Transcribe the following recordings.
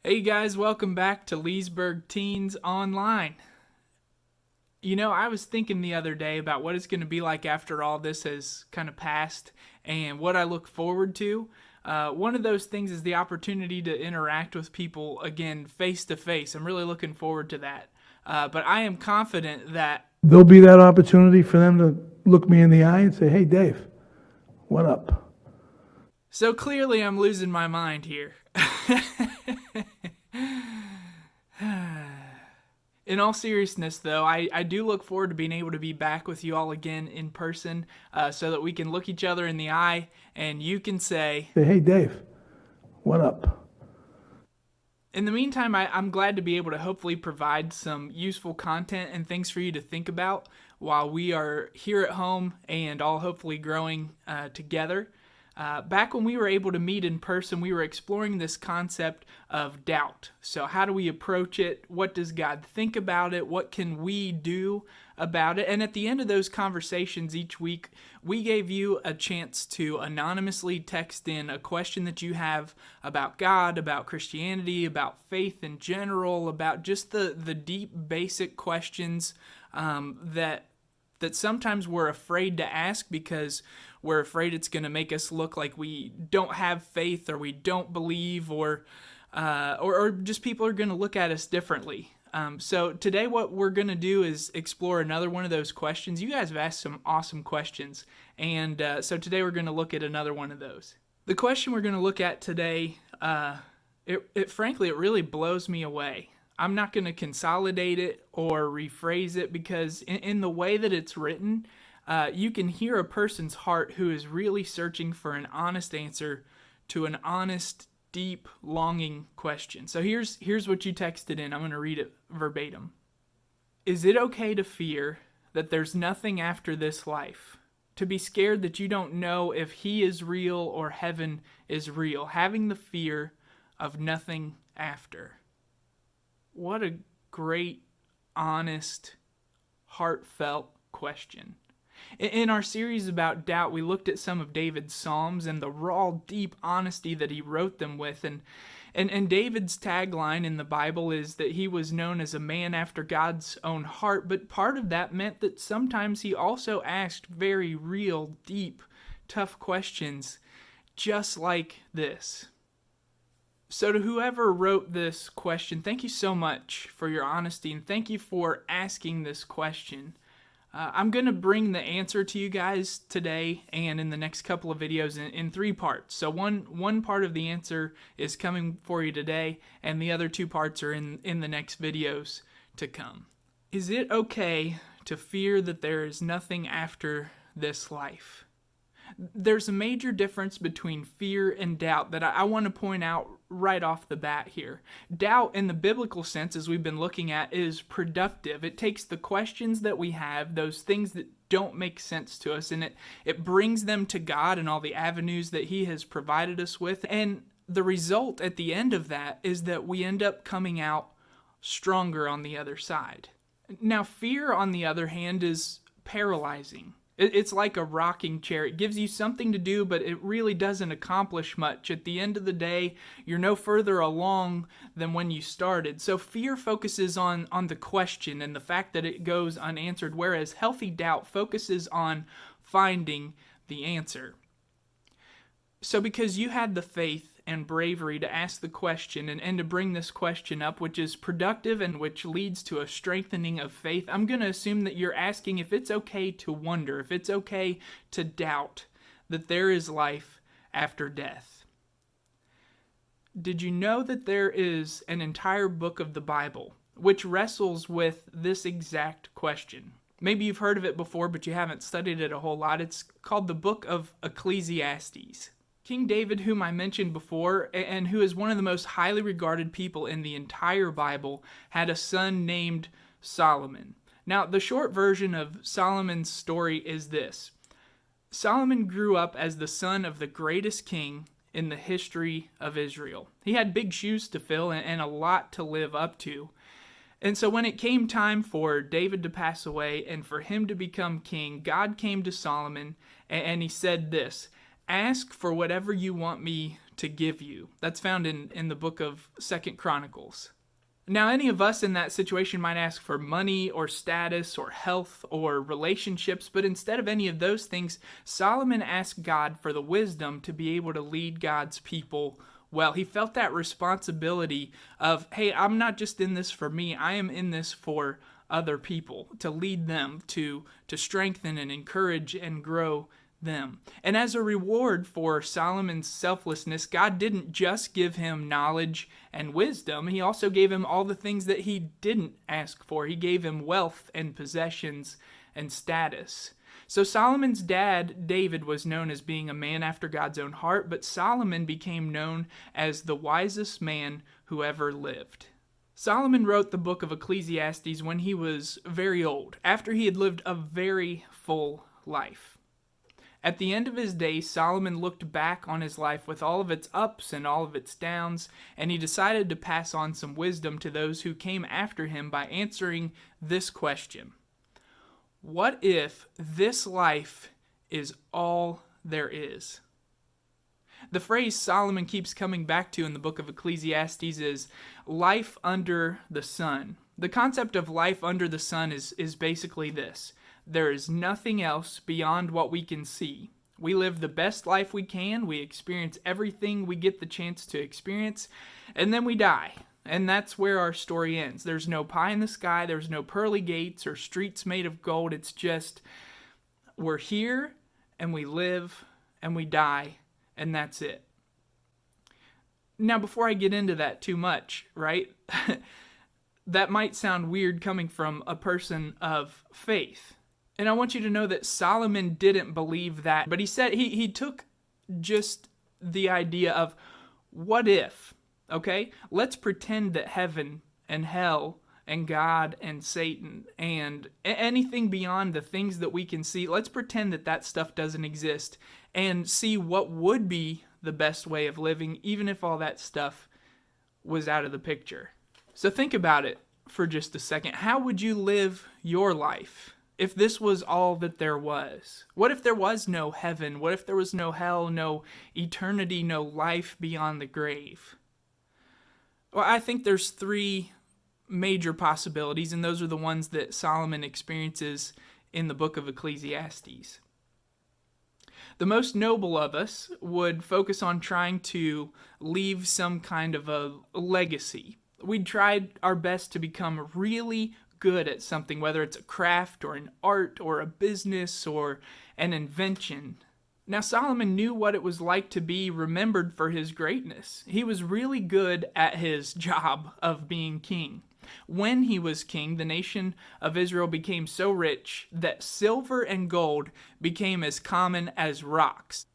Hey guys, welcome back to Leesburg Teens Online. You know, I was thinking the other day about what it's going to be like after all this has kind of passed and what I look forward to. One of those things is the opportunity to interact with people again face to face. I'm really looking forward to that. But I am confident that There'll be that opportunity for them to look me in the eye and say, "Hey, Dave, what up?" so clearly I'm losing my mind here. In all seriousness, though, I do look forward to being able to be back with you all again in person so that we can look each other in the eye and you can say, Say, "Hey, Dave, what up?" in the meantime, I'm glad to be able to hopefully provide some useful content and things for you to think about while we are here at home and all hopefully growing together. Back when we were able to meet in person, we were exploring this concept of doubt. So how do we approach it? What does God think about it? What can we do about it? And at the end of those conversations each week, we gave you a chance to anonymously text in a question that you have about God, about Christianity, about faith in general, about just the deep, basic questions that sometimes we're afraid to ask because we're afraid it's going to make us look like we don't have faith or we don't believe or just people are going to look at us differently. So today what we're going to do is explore another one of those questions. You guys have asked some awesome questions, and so today we're going to look at another one of those. The question we're going to look at today, frankly, it really blows me away. I'm not going to consolidate it or rephrase it because in the way that it's written, you can hear a person's heart who is really searching for an honest answer to an honest, deep, longing question. So here's what you texted in. I'm going to read it verbatim. Is it okay to fear that there's nothing after this life? To be scared that you don't know if he is real or heaven is real, having the fear of nothing after. What a great, honest, heartfelt question. In our series about doubt, we looked at some of David's Psalms and the raw, deep honesty that he wrote them with. And David's tagline in the Bible is that he was known as a man after God's own heart, but part of that meant that sometimes he also asked very real, deep, tough questions just like this. So to whoever wrote this question, thank you so much for your honesty and thank you for asking this question. I'm going to bring the answer to you guys today and in the next couple of videos in three parts. So one part of the answer is coming for you today, and the other two parts are in the next videos to come. Is it okay to fear that there is nothing after this life? There's a major difference between fear and doubt that I want to point out right off the bat here. Doubt, in the biblical sense, as we've been looking at, is productive. It takes the questions that we have, those things that don't make sense to us, and it brings them to God and all the avenues that he has provided us with. And the result at the end of that is that we end up coming out stronger on the other side. Now, fear, on the other hand, is paralyzing. It's like a rocking chair. It gives you something to do, but it really doesn't accomplish much. At the end of the day, you're no further along than when you started. So fear focuses on the question and the fact that it goes unanswered, whereas healthy doubt focuses on finding the answer. So because you had the faith and bravery to ask the question and to bring this question up, which is productive and which leads to a strengthening of faith, I'm going to assume that you're asking if it's okay to wonder, if it's okay to doubt that there is life after death. Did you know that there is an entire book of the Bible which wrestles with this exact question? Maybe you've heard of it before, but you haven't studied it a whole lot. It's called the Book of Ecclesiastes. King David, whom I mentioned before, and who is one of the most highly regarded people in the entire Bible, had a son named Solomon. Now, the short version of Solomon's story is this. Solomon grew up as the son of the greatest king in the history of Israel. He had big shoes to fill and a lot to live up to. And so when it came time for David to pass away and for him to become king, God came to Solomon and he said this, "Ask for whatever you want me to give you. That's found in the book of 2nd Chronicles. Now, any of us in that situation might ask for money or status or health or relationships, but instead of any of those things, Solomon asked God for the wisdom to be able to lead God's people well. He felt that responsibility of, hey, I'm not just in this for me, I am in this for other people, to lead them, to strengthen and encourage and grow them. And as a reward for Solomon's selflessness, God didn't just give him knowledge and wisdom, he also gave him all the things that he didn't ask for. He gave him wealth and possessions and status. So Solomon's dad, David, was known as being a man after God's own heart, but Solomon became known as the wisest man who ever lived. Solomon wrote the book of Ecclesiastes when he was very old, after he had lived a very full life. At the end of his days, Solomon looked back on his life with all of its ups and all of its downs, and he decided to pass on some wisdom to those who came after him by answering this question: what if this life is all there is? The phrase Solomon keeps coming back to in the book of Ecclesiastes is life under the sun. The concept of life under the sun is basically this: there is nothing else beyond what we can see. We live the best life we can, we experience everything we get the chance to experience, and then we die. And that's where our story ends. There's no pie in the sky, there's no pearly gates or streets made of gold. It's just, we're here, and we live, and we die, and that's it. Now, before I get into that too much, right, that might sound weird coming from a person of faith. And I want you to know that Solomon didn't believe that, but he said he took just the idea of what if, okay? Let's pretend that heaven and hell and God and Satan and anything beyond the things that we can see, let's pretend that that stuff doesn't exist and see what would be the best way of living, even if all that stuff was out of the picture. So think about it for just a second. How would you live your life if this was all that there was? What if there was no heaven? What if there was no hell, no eternity, no life beyond the grave? Well, I think there's three major possibilities, and those are the ones that Solomon experiences in the book of Ecclesiastes. The most noble of us would focus on trying to leave some kind of a legacy. We'd try our best to become really good at something, whether it's a craft or an art or a business or an invention. Now, Solomon knew what it was like to be remembered for his greatness. He was really good at his job of being king. When he was king, the nation of Israel became so rich that silver and gold became as common as rocks.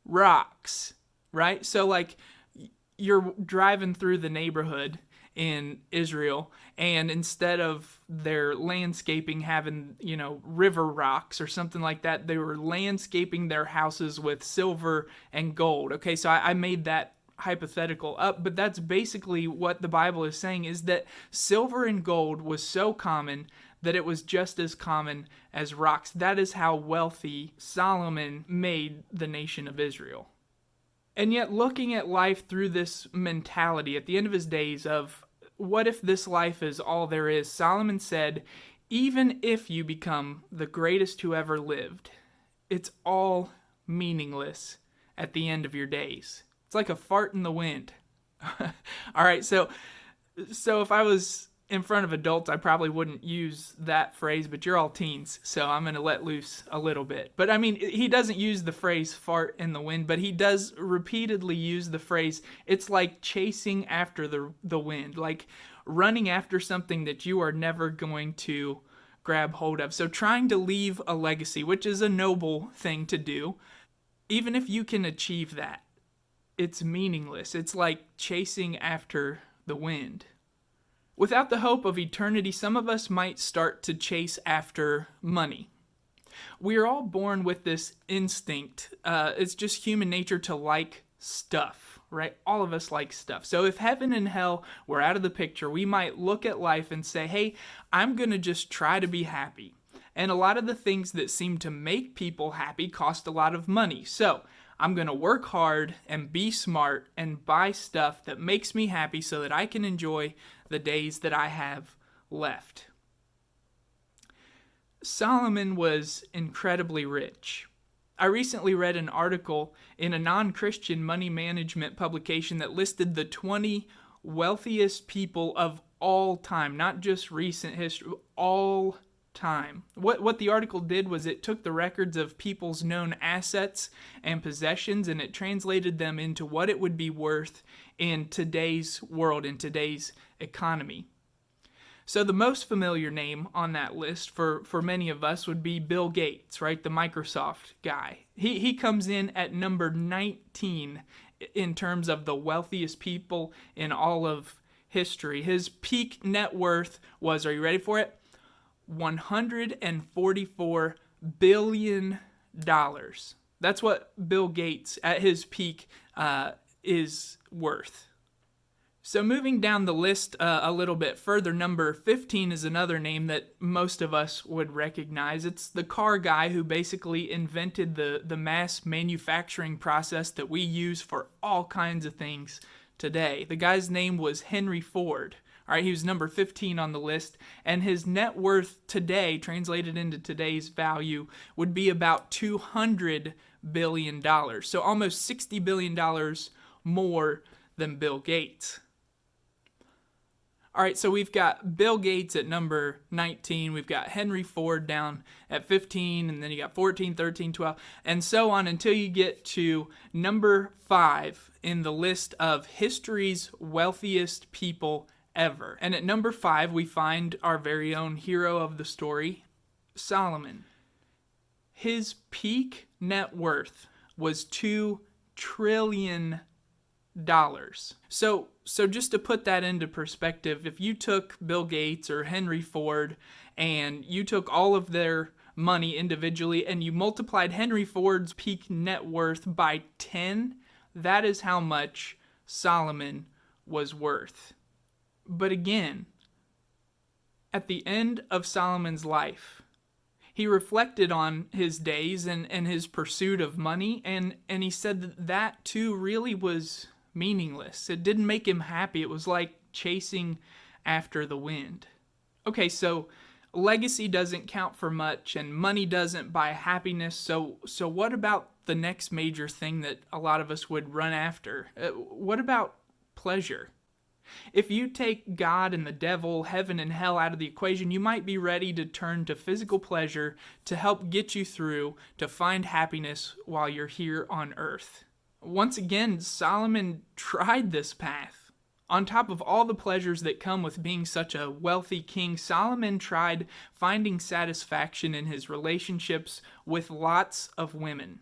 Rocks, right? So like you're driving through the neighborhood in Israel, and instead of their landscaping having, river rocks or something like that, they were landscaping their houses with silver and gold. Okay, so I made that hypothetical up, but that's basically what the Bible is saying, is that silver and gold was so common that it was just as common as rocks. That is how wealthy Solomon made the nation of Israel. And yet, looking at life through this mentality at the end of his days of, what if this life is all there is? Solomon said, even if you become the greatest who ever lived, it's all meaningless at the end of your days. It's like a fart in the wind. All right, so if I was in front of adults, I probably wouldn't use that phrase, but you're all teens, so I'm going to let loose a little bit. But I mean, he doesn't use the phrase fart in the wind, but he does repeatedly use the phrase, it's like chasing after the wind, like running after something that you are never going to grab hold of. So trying to leave a legacy, which is a noble thing to do, even if you can achieve that, it's meaningless. It's like chasing after the wind. Without the hope of eternity, some of us might start to chase after money. We are all born with this instinct. It's just human nature to like stuff, right? All of us like stuff. So if heaven and hell were out of the picture, we might look at life and say, hey, I'm going to just try to be happy. And a lot of the things that seem to make people happy cost a lot of money. So I'm going to work hard and be smart and buy stuff that makes me happy so that I can enjoy the days that I have left. Solomon was incredibly rich. I recently read an article in a non-Christian money management publication that listed the 20 wealthiest people of all time, not just recent history, all time. What the article did was it took the records of people's known assets and possessions and it translated them into what it would be worth in today's world, in today's economy. So the most familiar name on that list for many of us would be Bill Gates, right? The Microsoft guy. He comes in at number 19 in terms of the wealthiest people in all of history. His peak net worth was, are you ready for it? $144 billion. That's what Bill Gates at his peak is worth. So moving down the list a little bit further, number 15 is another name that most of us would recognize. It's the car guy who basically invented the mass manufacturing process that we use for all kinds of things today. The guy's name was Henry Ford. All right, he was number 15 on the list, and his net worth today, translated into today's value, would be about $200 billion. So almost $60 billion more than Bill Gates. All right, so we've got Bill Gates at number 19, we've got Henry Ford down at 15, and then you got 14, 13, 12, and so on until you get to number 5 in the list of history's wealthiest people ever. And at number 5, we find our very own hero of the story, Solomon. His peak net worth was $2 trillion. So just to put that into perspective, if you took Bill Gates or Henry Ford and you took all of their money individually and you multiplied Henry Ford's peak net worth by 10, that is how much Solomon was worth. But again, at the end of Solomon's life, he reflected on his days and his pursuit of money, and he said that too really was meaningless. It didn't make him happy. It was like chasing after the wind. Okay, so legacy doesn't count for much and money doesn't buy happiness. So what about the next major thing that a lot of us would run after? What about pleasure? If you take God and the devil, heaven and hell out of the equation, you might be ready to turn to physical pleasure to help get you through, to find happiness while you're here on earth. Once again, Solomon tried this path. On top of all the pleasures that come with being such a wealthy king, Solomon tried finding satisfaction in his relationships with lots of women.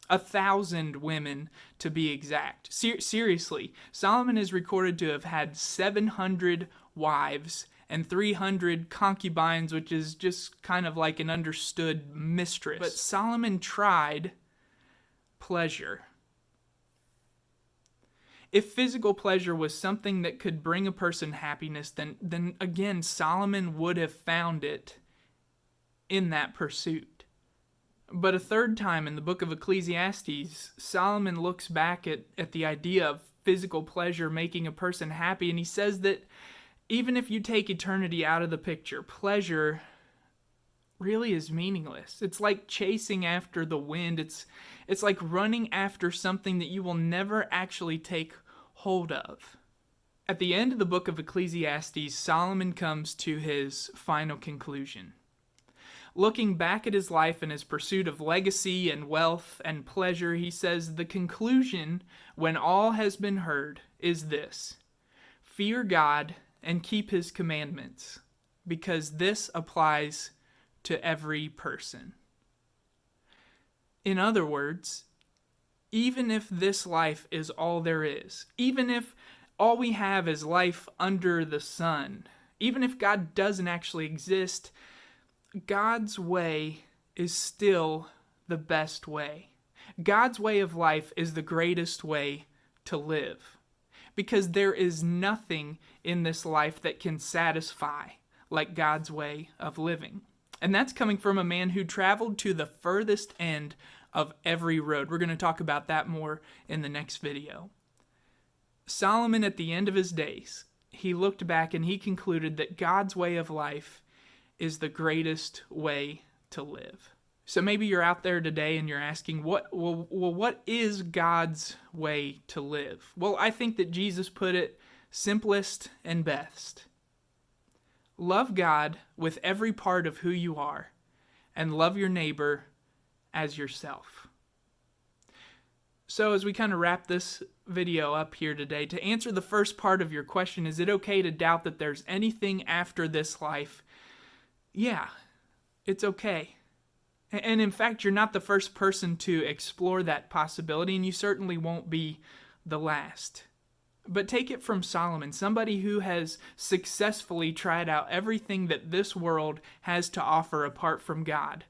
1,000 women, to be exact. Seriously, Solomon is recorded to have had 700 wives and 300 concubines, which is just kind of like an understood mistress. But Solomon tried pleasure. If physical pleasure was something that could bring a person happiness, then again, Solomon would have found it in that pursuit. But a third time in the book of Ecclesiastes, Solomon looks back at the idea of physical pleasure making a person happy, and he says that even if you take eternity out of the picture, pleasure really is meaningless. It's like chasing after the wind. It's like running after something that you will never actually take hold of. At the end of the book of Ecclesiastes, Solomon comes to his final conclusion. Looking back at his life and his pursuit of legacy and wealth and pleasure, he says, the conclusion, when all has been heard, is this: fear God and keep his commandments, because this applies to every person. In other words, even if this life is all there is, even if all we have is life under the sun, even if God doesn't actually exist, God's way is still the best way. God's way of life is the greatest way to live, because there is nothing in this life that can satisfy like God's way of living. And that's coming from a man who traveled to the furthest end of every road. We're going to talk about that more in the next video. Solomon, at the end of his days, he looked back and he concluded that God's way of life is the greatest way to live. So maybe you're out there today and you're asking, what is God's way to live? Well, I think that Jesus put it simplest and best. Love God with every part of who you are, and love your neighbor as yourself. So as we kind of wrap this video up here today, to answer the first part of your question, is it okay to doubt that there's anything after this life? Yeah, it's okay. And in fact, you're not the first person to explore that possibility, and you certainly won't be the last. But take it from Solomon, somebody who has successfully tried out everything that this world has to offer apart from God.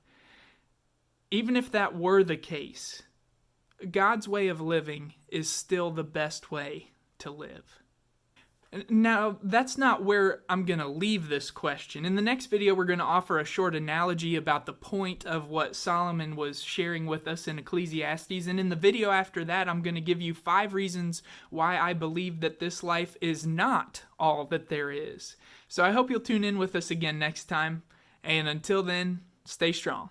Even if that were the case, God's way of living is still the best way to live. Now, that's not where I'm going to leave this question. In the next video, we're going to offer a short analogy about the point of what Solomon was sharing with us in Ecclesiastes. And in the video after that, I'm going to give you 5 reasons why I believe that this life is not all that there is. So I hope you'll tune in with us again next time. And until then, stay strong.